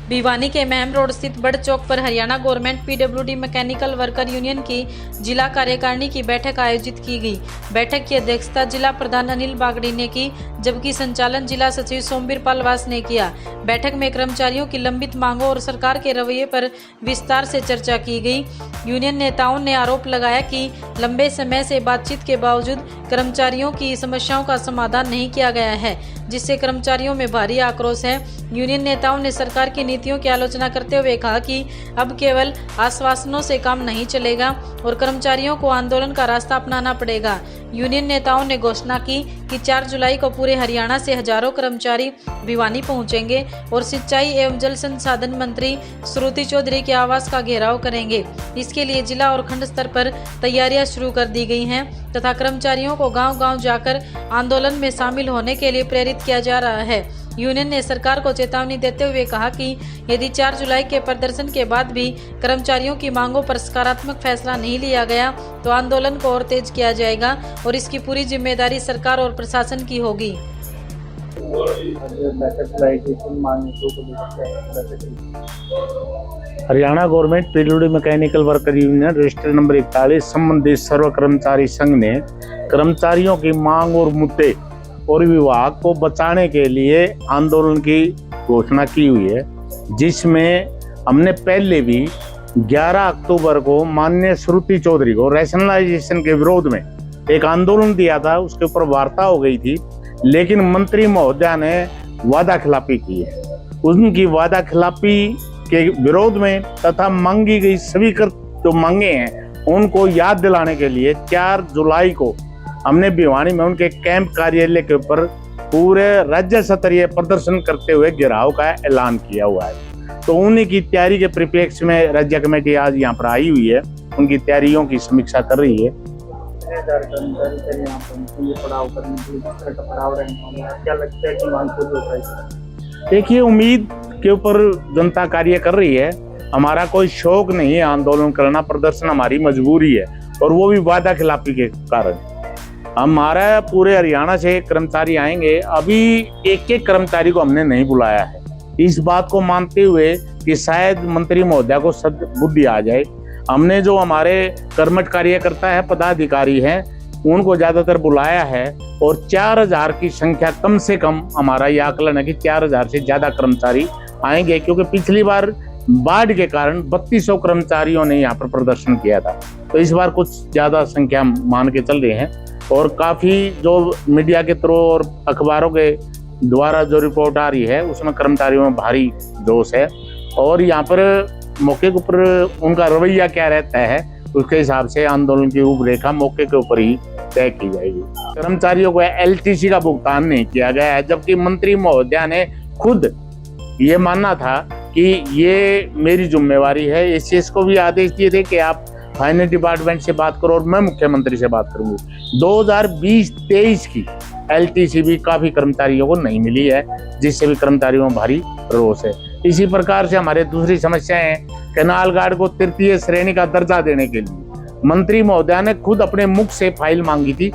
भिवानी के महम रोड स्थित बड़ चौक पर Haryana government PWD mechanical worker union की जिला कार्यकारिणी की बैठक आयोजित की गई। बैठक की अध्यक्षता जिला प्रधान अनिल बागड़ी ने की, जबकि संचालन जिला सचिव सोमवीर पालवास ने किया। बैठक में कर्मचारियों की लंबित मांगों और सरकार के रवैये पर विस्तार से चर्चा की गई। यूनियन नेताओं ने आरोप लगाया कि लंबे समय से बातचीत के बावजूद कर्मचारियों की समस्याओं का समाधान नहीं किया गया है, जिससे कर्मचारियों में भारी आक्रोश है। यूनियन नेताओं ने सरकार की नीतियों की आलोचना करते हुए कहा कि अब केवल आश्वासनों से काम नहीं चलेगा और कर्मचारियों को आंदोलन का रास्ता अपनाना पड़ेगा। यूनियन नेताओं ने घोषणा की कि 4 जुलाई को पूरे हरियाणा से हजारों कर्मचारी भिवानी पहुंचेंगे और सिंचाई एवं जल संसाधन मंत्री श्रुति चौधरी के आवास का घेराव करेंगे। इसके लिए जिला और खंड स्तर पर तैयारियां शुरू कर दी गई हैं तथा कर्मचारियों को गांव-गांव जाकर आंदोलन में शामिल होने के लिए प्रेरित किया जा रहा है। यूनियन ने सरकार को चेतावनी देते हुए कहा कि यदि 4 जुलाई के प्रदर्शन के बाद भी कर्मचारियों की मांगों पर सकारात्मक फैसला नहीं लिया गया तो आंदोलन को और तेज किया जाएगा और इसकी पूरी जिम्मेदारी सरकार और प्रशासन की होगी। Haryana government PWD mechanical worker union register number 41 संबंधित सर्व कर्मचारी संघ ने कर्मचारियों की मांग और मुद्दे और विभाग को बचाने के लिए आंदोलन की घोषणा की हुई है, जिसमें हमने पहले भी 11 अक्टूबर को माननीय श्रुति चौधरी को रैशनलाइजेशन के विरोध में एक आंदोलन दिया था। उसके ऊपर वार्ता हो गई थी, लेकिन मंत्री महोदया ने वादा खिलाफी की है। उनकी वादा खिलाफी के विरोध में तथा मांगी गई सभी जो मांगे हैं उनको याद दिलाने के लिए 4 जुलाई को हमने भिवानी में उनके कैंप कार्यालय के ऊपर पूरे राज्य स्तरीय प्रदर्शन करते हुए घेराव का ऐलान किया हुआ है। तो उन्हीं की तैयारी के परिप्रेक्ष्य में राज्य कमेटी आज यहाँ पर आई हुई है, उनकी तैयारियों की समीक्षा कर रही है। देखिए, उम्मीद के ऊपर जनता कार्य कर रही है। हमारा कोई शौक नहीं है आंदोलन करना, प्रदर्शन हमारी मजबूरी है और वो भी वादा खिलाफी के कारण। हमारा पूरे हरियाणा से कर्मचारी आएंगे। अभी एक कर्मचारी को हमने नहीं बुलाया है, इस बात को मानते हुए कि शायद मंत्री महोदया को सद्बुद्धि आ जाए। हमने जो हमारे कर्मठ कार्यकर्ता है, पदाधिकारी हैं, उनको ज्यादातर बुलाया है और 4000 की संख्या कम से कम हमारा ये आकलन है कि 4000 से ज्यादा कर्मचारी आएंगे, क्योंकि पिछली बार बाढ़ के कारण 3200 कर्मचारियों ने यहाँ पर प्रदर्शन किया था। तो इस बार कुछ ज्यादा संख्या मान के चल रहे हैं और काफी जो मीडिया के थ्रू और अखबारों के द्वारा जो रिपोर्ट आ रही है उसमें कर्मचारियों में भारी जोश है और यहाँ पर मौके के ऊपर उनका रवैया क्या रहता है उसके हिसाब से आंदोलन की रूपरेखा मौके के ऊपर ही तय की जाएगी। कर्मचारियों को LTC का भुगतान नहीं किया गया है, जबकि मंत्री महोदया ने खुद ये मानना था कि ये मेरी जिम्मेवारी है। ACS को भी आदेश दिए थे कि आप फाइनेंस डिपार्टमेंट से बात करो और मैं मुख्यमंत्री से बात करूंगी। 2020-23 की LTC भी काफी कर्मचारियों को नहीं मिली है, जिससे भी कर्मचारियों में भारी रोष है। इसी प्रकार से हमारे दूसरी समस्याएं हैं, कैनाल गार्ड को तृतीय श्रेणी का दर्जा देने के लिए मंत्री महोदया ने खुद अपने मुख से फाइल मांगी थी,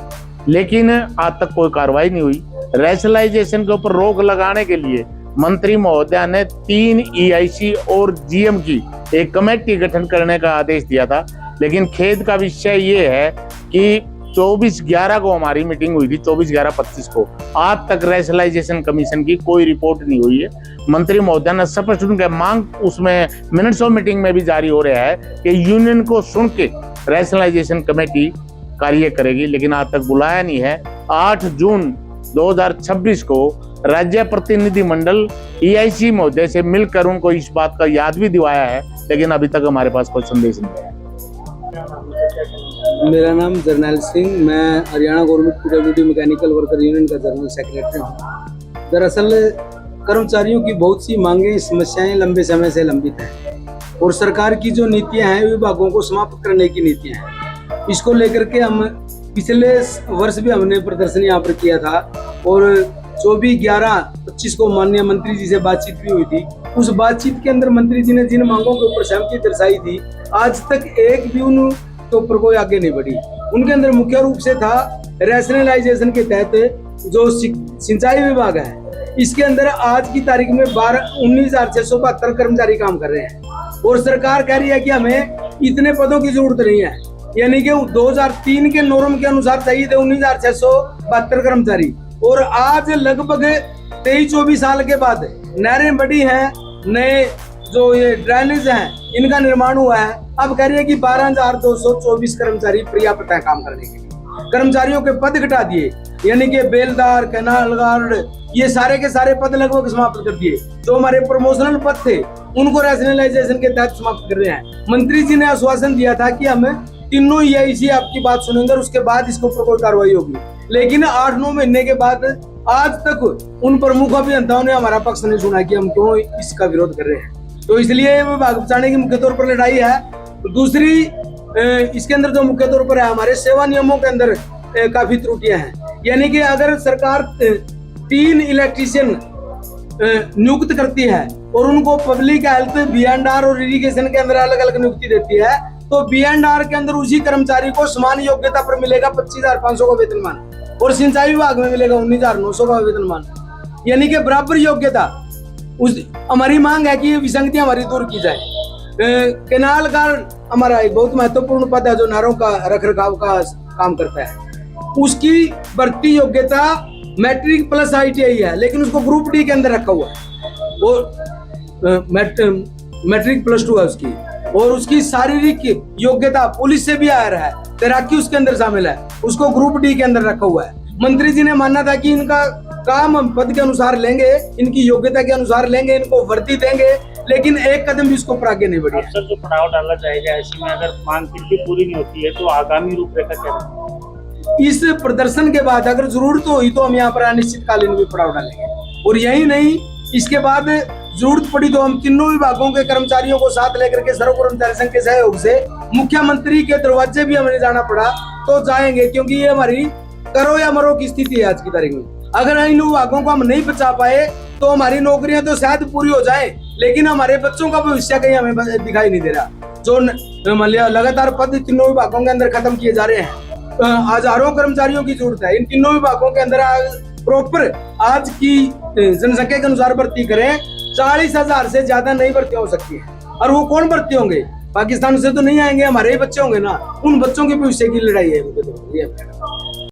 लेकिन आज तक कोई कार्रवाई नहीं हुई। रैशनलाइजेशन के ऊपर रोक लगाने के लिए मंत्री महोदया ने 3 EIC और GM की एक कमेटी गठन करने का आदेश दिया था, लेकिन खेद का विषय ये है कि 24/11 को हमारी मीटिंग हुई थी, 24/11-25 को, आज तक रैशनलाइजेशन कमीशन की कोई रिपोर्ट नहीं हुई है। मंत्री महोदया ने स्पष्ट उनके मांग उसमें मिनट्स ऑफ मीटिंग में भी जारी हो रहा है कि यूनियन को सुन के रैशनलाइजेशन कमेटी कार्य करेगी, लेकिन आज तक बुलाया नहीं है। 8 जून 2026 को राज्य प्रतिनिधि मंडल EIC महोदय से मिलकर उनको इस बात का याद भी दिवाया है, लेकिन अभी तक हमारे पास कोई संदेश नहीं है। मेरा नाम जर्नैल सिंह, मैं Haryana government PWD mechanical worker union का जनरल सेक्रेटरी हूँ। दरअसल कर्मचारियों की बहुत सी मांगें, समस्याएं लंबे समय से लंबित हैं और सरकार की जो नीतियां हैं विभागों को समाप्त करने की नीतियां हैं। इसको लेकर के हम पिछले वर्ष भी हमने प्रदर्शन यहाँ पर किया था और 24/11-25 को माननीय मंत्री जी से बातचीत भी हुई थी। उस बातचीत के अंदर मंत्री जी ने जिन मांगों के ऊपर सहमति दर्शाई थी, आज तक एक भी उनके ऊपर कोई आगे नहीं बढ़ी। उनके अंदर मुख्य रूप से था रैशनलाइजेशन के तहत जो सिंचाई विभाग है, इसके अंदर आज की तारीख में 19,672 कर्मचारी काम कर रहे हैं और सरकार कह रही है कि हमें इतने पदों की जरूरत नहीं है, यानी कि 2003 के नॉर्म के अनुसार चाहिए थे 19,672 कर्मचारी। और आज लगभग 23-24 साल के बाद नहरें बड़ी हैं, नए जो ये ड्रेनेज हैं इनका निर्माण हुआ है, अब कह रही है कि 12,224 कर्मचारी पर्याप्त है काम करने के लिए। कर्मचारियों के पद घटा दिए, यानी कि बेलदार, कैनाल गार्ड, ये सारे के सारे पद लगभग समाप्त कर दिए। जो हमारे प्रमोशनल पद थे उनको रैशनलाइजेशन के तहत समाप्त कर रहे हैं। मंत्री जी ने आश्वासन दिया था कि हम तीनों EIC आपकी बात सुनेंगे और उसके बाद इसके ऊपर कोई कार्रवाई होगी, लेकिन 8-9 महीने के बाद आज तक उन प्रमुख अभियंताओं ने हमारा पक्ष नहीं सुना कि हम क्यों इसका विरोध कर रहे हैं। तो इसलिए विभाग बचाने की मुख्य तौर पर लड़ाई है। दूसरी इसके अंदर जो मुख्य तौर पर है, हमारे सेवा नियमों के अंदर काफी त्रुटियां हैं, यानी कि अगर सरकार 3 इलेक्ट्रीशियन नियुक्त करती है और उनको पब्लिक हेल्थ, B&R और इरिगेशन के अंदर अलग अलग नियुक्ति देती है, तो B&R के अंदर उसी कर्मचारी को समान योग्यता पर मिलेगा 25,500 का वेतनमान और सिंचाई विभाग में मिलेगा 19,900 का वेतनमान, यानी कि बराबर योग्यता। हमारी मांग है कि ये विसंगतियां हमारी दूर की जाए। कैनाल का हमारा एक बहुत महत्वपूर्ण पद है जो नहरों का रखरखाव का काम करता है, उसकी भर्ती योग्यता मैट्रिक प्लस ITI है, लेकिन उसको ग्रुप D के अंदर रखा हुआ है। वो मैट्रिक +2 है उसकी, और उसकी शारीरिक योग्यता पुलिस से भी हायर है, तैराकी उसके अंदर शामिल है, उसको ग्रुप D के अंदर रखा हुआ है। मंत्री जी ने माना था कि इनका काम हम पद के अनुसार लेंगे, इनकी योग्यता के अनुसार लेंगे, इनको वर्दी देंगे, लेकिन एक कदम भी इसको ऊपर आगे नहीं बढ़ी। अफसर जो पड़ाव डाला जाएगा, ऐसे में अगर मांग फिर भी पूरी नहीं होती है तो आगामी रूपरेखा क्या है? इस प्रदर्शन के बाद अगर जरूरत हुई तो हम यहाँ पर अनिश्चितकालीन भी पड़ाव डालेंगे, और यही नहीं, इसके बाद जरूरत पड़ी तो हम तीनों विभागों के कर्मचारियों को साथ लेकर के सर्व कर्मचारी संघ के सहयोग से मुख्यमंत्री के दरवाजे भी हमें जाना पड़ा तो जाएंगे, क्योंकि ये हमारी करो या मरो की स्थिति है आज की तारीख में। अगर इन विभागों को हम नहीं बचा पाए तो हमारी नौकरियां तो शायद पूरी हो जाए, लेकिन हमारे बच्चों का भविष्य कहीं हमें दिखाई नहीं दे रहा। जो लगातार पद तीनों विभागों के अंदर खत्म किए जा रहे हैं, हजारों कर्मचारियों की जरूरत है। इन तीनों विभागों के अंदर प्रॉपर आज की जनसंख्या के अनुसार भर्ती करें, 40,000 से ज्यादा नई भर्ती हो सकती है। और वो कौन भर्ती होंगे? पाकिस्तान से तो नहीं आएंगे, हमारे ही बच्चे होंगे ना, उन बच्चों के भविष्य की लड़ाई है।